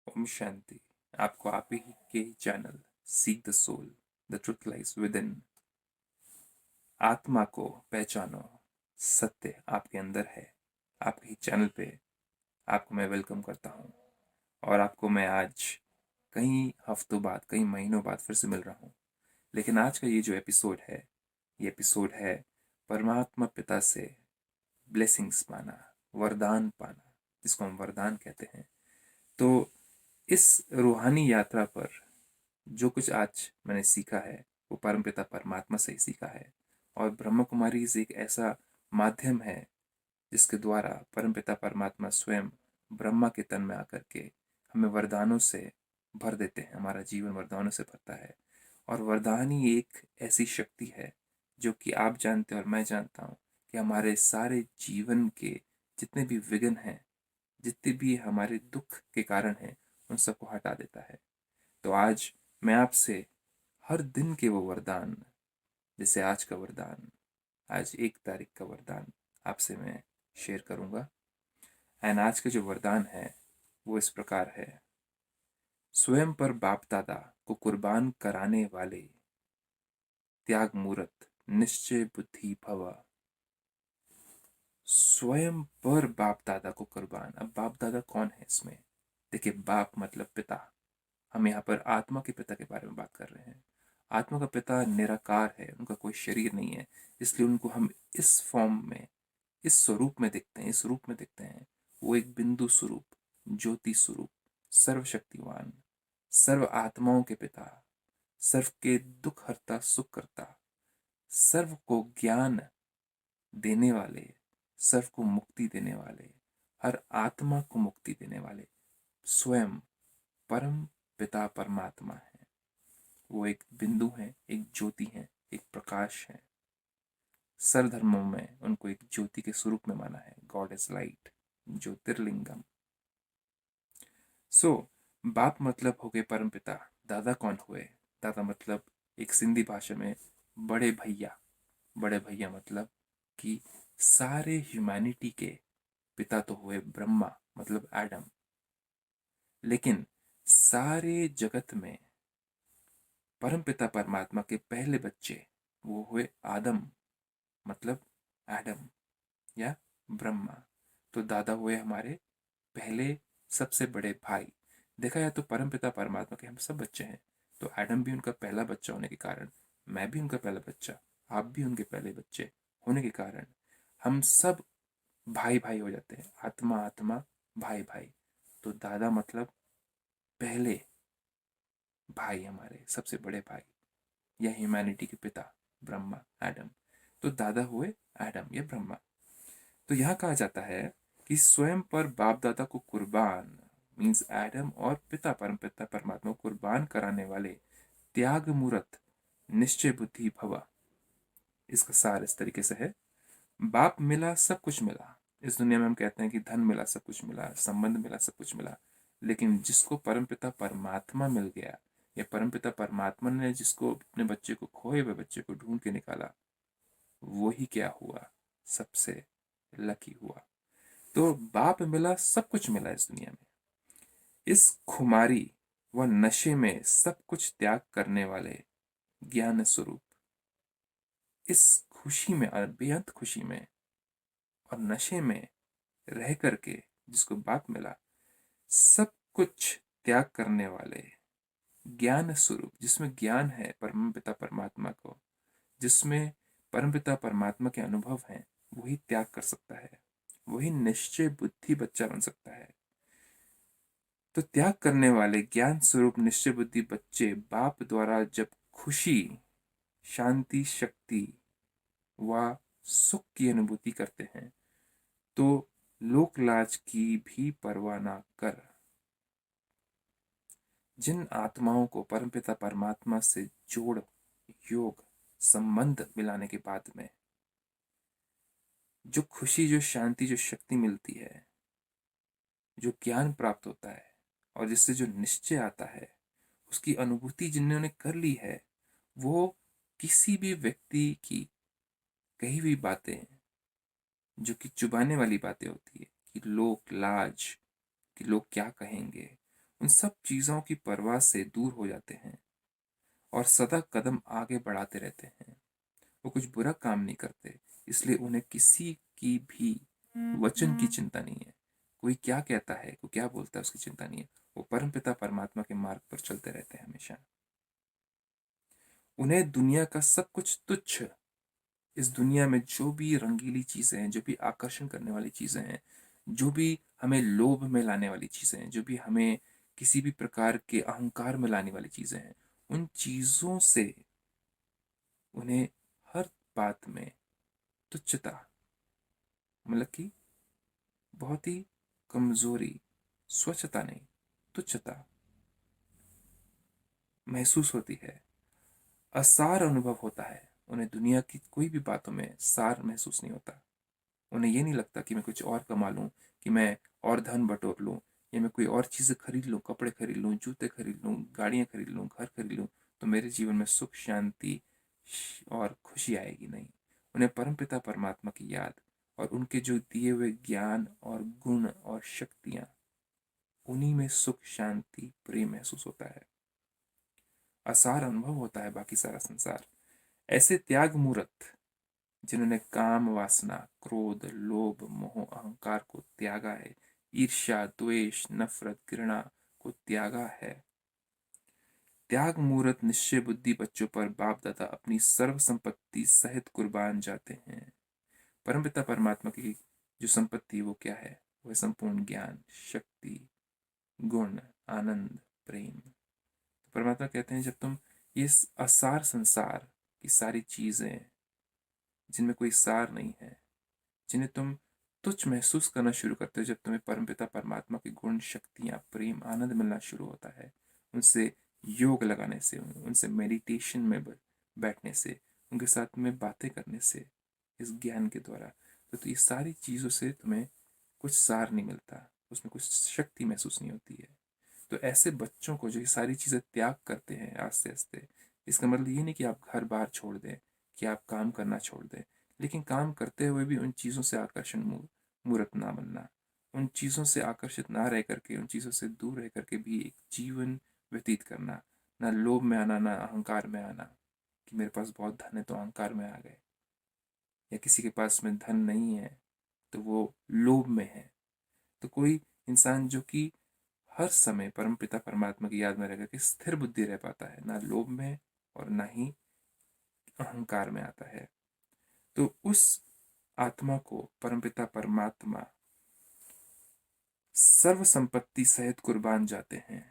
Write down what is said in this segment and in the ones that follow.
ओम शांति। आपको आप ही के channel seek the soul, the truth lies within. आत्मा को पहचानो, सत्य आपके अंदर है। आपके ही चैनल पे आपको मैं वेलकम करता हूँ। और आपको मैं आज कई हफ्तों बाद, कई महीनों बाद फिर से मिल रहा हूँ। लेकिन आज का ये जो एपिसोड है, ये एपिसोड है परमात्मा पिता से ब्लेसिंग्स पाना, वरदान पाना, जिसको हम वरदान कहते हैं। तो इस रूहानी यात्रा पर जो कुछ आज मैंने सीखा है वो परमपिता परमात्मा से ही सीखा है। और ब्रह्म कुमारी एक ऐसा माध्यम है जिसके द्वारा परमपिता परमात्मा स्वयं ब्रह्मा के तन में आकर के हमें वरदानों से भर देते हैं। हमारा जीवन वरदानों से भरता है। और वरदान ही एक ऐसी शक्ति है जो कि आप जानते हैं और मैं जानता हूँ कि हमारे सारे जीवन के जितने भी विघ्न हैं, जितने भी हमारे दुख के कारण हैं, उन सबको हटा देता है। तो आज मैं आपसे हर दिन के वो वरदान, जैसे आज का वरदान, आज 1 तारीख का वरदान आपसे मैं शेयर करूंगा। एंड आज का जो वरदान है वो इस प्रकार है। स्वयं पर बाप दादा को कुर्बान कराने वाले त्याग मूर्त निश्चय बुद्धि भव। स्वयं पर बाप दादा को कुर्बान। अब बाप दादा कौन है इसमें? देखिए, बाप मतलब पिता। हम यहाँ पर आत्मा के पिता के बारे में बात कर रहे हैं। आत्मा का पिता निराकार है, उनका कोई शरीर नहीं है, इसलिए उनको हम इस फॉर्म में, इस स्वरूप में देखते हैं, इस रूप में देखते हैं। वो एक बिंदु स्वरूप, ज्योति स्वरूप, सर्वशक्तिवान, सर्व आत्माओं के पिता, सर्व के दुख हरता, सुख करता, सर्व को ज्ञान देने वाले, सर्व को मुक्ति देने वाले, हर आत्मा को मुक्ति देने वाले स्वयं परम पिता परमात्मा है। वो एक बिंदु है, एक ज्योति है, एक प्रकाश है। सर्वधर्मों में उनको एक ज्योति के स्वरूप में माना है। गॉड इज लाइट, ज्योतिर्लिंगम। सो बाप मतलब हो गए परम पिता। दादा कौन हुए? दादा मतलब एक सिंधी भाषा में बड़े भैया। बड़े भैया मतलब कि सारे ह्यूमैनिटी के पिता तो हुए ब्रह्मा, मतलब एडम। लेकिन सारे जगत में परम पिता परमात्मा के पहले बच्चे वो हुए आदम, मतलब एडम या ब्रह्मा। तो दादा हुए हमारे पहले सबसे बड़े भाई। देखा जाए तो परमपिता परमात्मा के हम सब बच्चे हैं। तो एडम भी उनका पहला बच्चा होने के कारण, मैं भी उनका पहला बच्चा, आप भी उनके पहले बच्चे होने के कारण हम सब भाई भाई हो जाते हैं। आत्मा आत्मा, भाई भाई। तो दादा मतलब पहले भाई, हमारे सबसे बड़े भाई या ह्यूमैनिटी के पिता ब्रह्मा, एडम। तो दादा हुए एडम या ब्रह्मा। तो यहाँ कहा जाता है कि स्वयं पर बाप दादा को कुर्बान, मीन्स एडम और पिता परम पिता परमात्मा को कुर्बान कराने वाले त्याग मूर्त निश्चय बुद्धि भवा। इसका सार इस तरीके से है। बाप मिला, सब कुछ मिला। इस दुनिया में हम कहते हैं कि धन मिला, सब कुछ मिला, संबंध मिला, सब कुछ मिला। लेकिन जिसको परमपिता परमात्मा मिल गया, या परमपिता परमात्मा ने जिसको अपने बच्चे को, खोए हुए बच्चे को ढूंढ के निकाला, वो ही क्या हुआ? सबसे लकी हुआ। तो बाप मिला, सब कुछ मिला इस दुनिया में। इस खुमारी व नशे में सब कुछ त्याग करने वाले ज्ञान स्वरूप, इस खुशी में, बेहद खुशी में और नशे में रह करके जिसको बाप मिला, सब कुछ त्याग करने वाले ज्ञान स्वरूप, जिसमें ज्ञान है परम पिता परमात्मा को, जिसमें परम पिता परमात्मा के अनुभव हैं, वही त्याग कर सकता है। वही निश्चय बुद्धि बच्चा बन सकता है। तो त्याग करने वाले ज्ञान स्वरूप निश्चय बुद्धि बच्चे बाप द्वारा जब खुशी, शांति, शक्ति व सुख की अनुभूति करते हैं, तो लोक लाज की भी परवाह न कर जिन आत्माओं को परमपिता परमात्मा से जोड़, योग, संबंध मिलाने के बाद में जो खुशी, जो शांति, जो शक्ति मिलती है, जो ज्ञान प्राप्त होता है और जिससे जो निश्चय आता है, उसकी अनुभूति जिन्होंने कर ली है, वो किसी भी व्यक्ति की कही हुई बातें, जो कि चुभाने वाली बातें होती है, कि लोग लाज, कि लोग क्या कहेंगे, उन सब चीज़ों की परवाह से दूर हो जाते हैं और सदा कदम आगे बढ़ाते रहते हैं। वो कुछ बुरा काम नहीं करते, इसलिए उन्हें किसी की भी वचन की चिंता नहीं है। कोई क्या कहता है, कोई क्या बोलता है, उसकी चिंता नहीं है। वो परमपिता परमात्मा के मार्ग पर चलते रहते हैं हमेशा। उन्हें दुनिया का सब कुछ तुच्छ, इस दुनिया में जो भी रंगीली चीजें हैं, जो भी आकर्षण करने वाली चीजें हैं, जो भी हमें लोभ में लाने वाली चीजें हैं, जो भी हमें किसी भी प्रकार के अहंकार में लाने वाली चीजें हैं, उन चीजों से उन्हें हर बात में तुच्छता, मतलब कि बहुत ही कमजोरी, स्वच्छता नहीं, तुच्छता महसूस होती है। असार अनुभव होता है। उन्हें दुनिया की कोई भी बातों में सार महसूस नहीं होता। उन्हें ये नहीं लगता कि मैं कुछ और कमा लूं, कि मैं और धन बटोर लूं, या मैं कोई और चीज़ें खरीद लूं, कपड़े खरीद लूं, जूते खरीद लूं, गाड़ियां खरीद लूं, घर खरीद लूं, तो मेरे जीवन में सुख, शांति और खुशी आएगी। नहीं, उन्हें परमपिता परमात्मा की याद और उनके जो दिए हुए ज्ञान और गुण और शक्तियां, उन्हीं में सुख, शांति, प्रेम महसूस होता है। असार अनुभव होता है बाकी सारा संसार। ऐसे त्याग मूर्त, जिन्होंने काम वासना, क्रोध, लोभ, मोह, अहंकार को त्यागा है, ईर्ष्या, द्वेष, नफरत, घृणा को त्यागा है, त्याग मूर्त निश्चय बुद्धि बच्चों पर बाप दादा अपनी सर्व संपत्ति सहित कुर्बान जाते हैं। परमपिता परमात्मा की जो संपत्ति वो क्या है? वह संपूर्ण ज्ञान, शक्ति, गुण, आनंद, प्रेम। तो परमात्मा कहते हैं, जब तुम इस असार संसार की सारी चीजें, जिनमें कोई सार नहीं है, जिन्हें तुम तुच्छ महसूस करना शुरू करते हो, जब तुम्हें परमपिता परमात्मा के गुण, शक्तियां, प्रेम, आनंद मिलना शुरू होता है, उनसे योग लगाने से, उनसे मेडिटेशन में बैठने से, उनके साथ में बातें करने से, इस ज्ञान के द्वारा, तो ये सारी चीज़ों से तुम्हें कुछ सार नहीं मिलता, उसमें कुछ शक्ति महसूस नहीं होती है। तो ऐसे बच्चों को जो ये सारी चीज़ें त्याग करते हैं आस्ते आस्ते, इसका मतलब ये नहीं कि आप घर बार छोड़ दें, कि आप काम करना छोड़ दें, लेकिन काम करते हुए भी उन चीज़ों से आकर्षण मूर्त ना बनना, उन चीज़ों से आकर्षित ना रह करके, उन चीज़ों से दूर रह करके भी एक जीवन व्यतीत करना। ना लोभ में आना, ना अहंकार में आना, कि मेरे पास बहुत धन है तो अहंकार में आ गए, या किसी के पास में धन नहीं है तो वो लोभ में है। तो कोई इंसान जो कि हर समय परमपिता परमात्मा की याद में रह करके स्थिर बुद्धि रह पाता है, ना लोभ में और ना ही अहंकार में आता है, तो उस आत्मा को परमपिता परमात्मा सर्व संपत्ति सहित कुर्बान जाते हैं।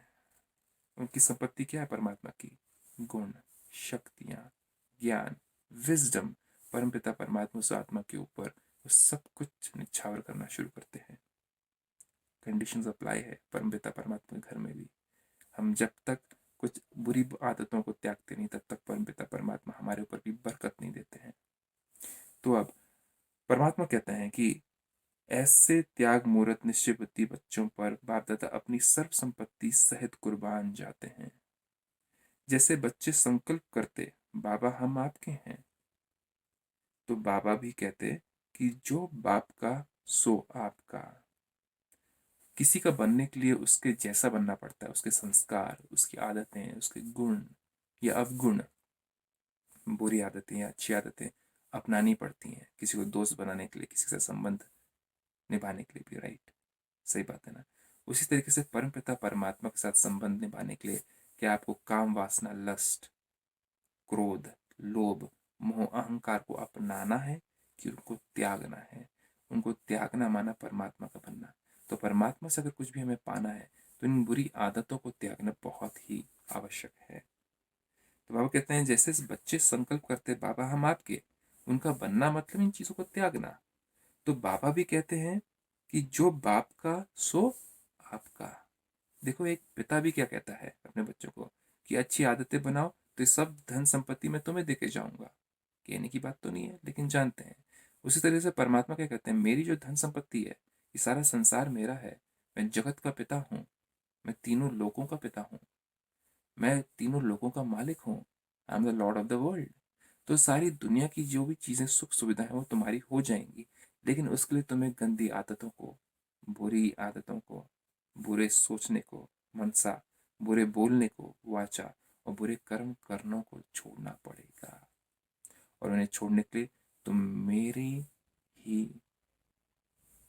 उनकी संपत्ति क्या है? परमात्मा की गुण, शक्तियां, ज्ञान, विजडम। परमपिता परमात्मा उस आत्मा के ऊपर वो सब कुछ निछावर करना शुरू करते हैं। कंडीशंस अप्लाई है परमपिता परमात्मा के घर में भी। हम जब तक कुछ बुरी आदतों को त्यागते नहीं, तब तक परमपिता परमात्मा हमारे ऊपर भी बरकत नहीं देते हैं। तो अब परमात्मा कहते हैं कि ऐसे त्याग मूर्त निश्चय बुद्धि बच्चों पर बाप दादा अपनी सर्व संपत्ति सहित कुर्बान जाते हैं। जैसे बच्चे संकल्प करते, बाबा हम आपके हैं, तो बाबा भी कहते कि जो बाप का सो आपका। किसी का बनने के लिए उसके जैसा बनना पड़ता है, उसके संस्कार, उसकी आदतें, उसके गुण या अवगुण, बुरी आदतें या अच्छी आदतें अपनानी पड़ती हैं, किसी को दोस्त बनाने के लिए, किसी से संबंध निभाने के लिए भी। राइट, सही बात है ना? उसी तरीके से परमपिता परमात्मा के साथ संबंध निभाने के लिए क्या आपको काम वासना, लस्ट, क्रोध, लोभ, मोह, अहंकार को अपनाना है कि उनको त्यागना है? उनको त्यागना माना परमात्मा का बनना। तो परमात्मा से अगर कुछ भी हमें पाना है, तो इन बुरी आदतों को त्यागना बहुत ही आवश्यक है। तो बाबा कहते हैं, जैसे बच्चे संकल्प करते बाबा हम आपके, उनका बनना मतलब इन चीजों को त्यागना। तो बाबा भी कहते हैं कि जो बाप का सो आपका। देखो, एक पिता भी क्या कहता है अपने बच्चों को कि अच्छी आदतें बनाओ तो ये सब धन संपत्ति मैं तुम्हें देके जाऊंगा। कहने की बात तो नहीं है, लेकिन जानते हैं। उसी तरह से परमात्मा क्या कहते हैं, मेरी जो धन संपत्ति है, ये सारा संसार मेरा है, मैं जगत का पिता हूँ, मैं तीनों लोगों का पिता हूँ, मैं तीनों लोगों का मालिक हूँ, I am the Lord of the world. तो सारी दुनिया की जो भी चीज़ें, सुख सुविधाएं, वो तुम्हारी हो जाएंगी, लेकिन उसके लिए तुम्हें गंदी आदतों को, बुरी आदतों को, बुरे सोचने को, मनसा, बुरे बोलने को वाचा और बुरे कर्म करनों को छोड़ना पड़ेगा। और उन्हें छोड़ने के लिए तुम मेरी ही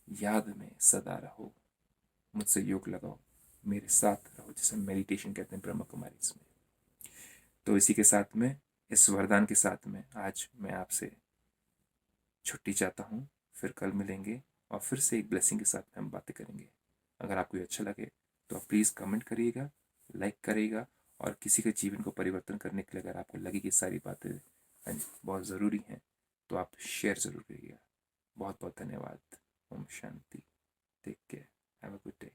याद में सदा रहो, मुझसे योग लगाओ, मेरे साथ रहो, जैसे मेडिटेशन कहते हैं ब्रह्म कुमारी इसमें। तो इसी के साथ में, इस वरदान के साथ में आज मैं आपसे छुट्टी चाहता हूँ। फिर कल मिलेंगे और फिर से एक ब्लेसिंग के साथ में हम बातें करेंगे। अगर आपको ये अच्छा लगे तो आप प्लीज़ कमेंट करिएगा, लाइक करिएगा, और किसी के जीवन को परिवर्तन करने के लिए अगर आपको लगे कि सारी बातें बहुत ज़रूरी हैं तो आप शेयर ज़रूर करिएगा। बहुत बहुत धन्यवाद। ओम शांति। Take care. Have a good day.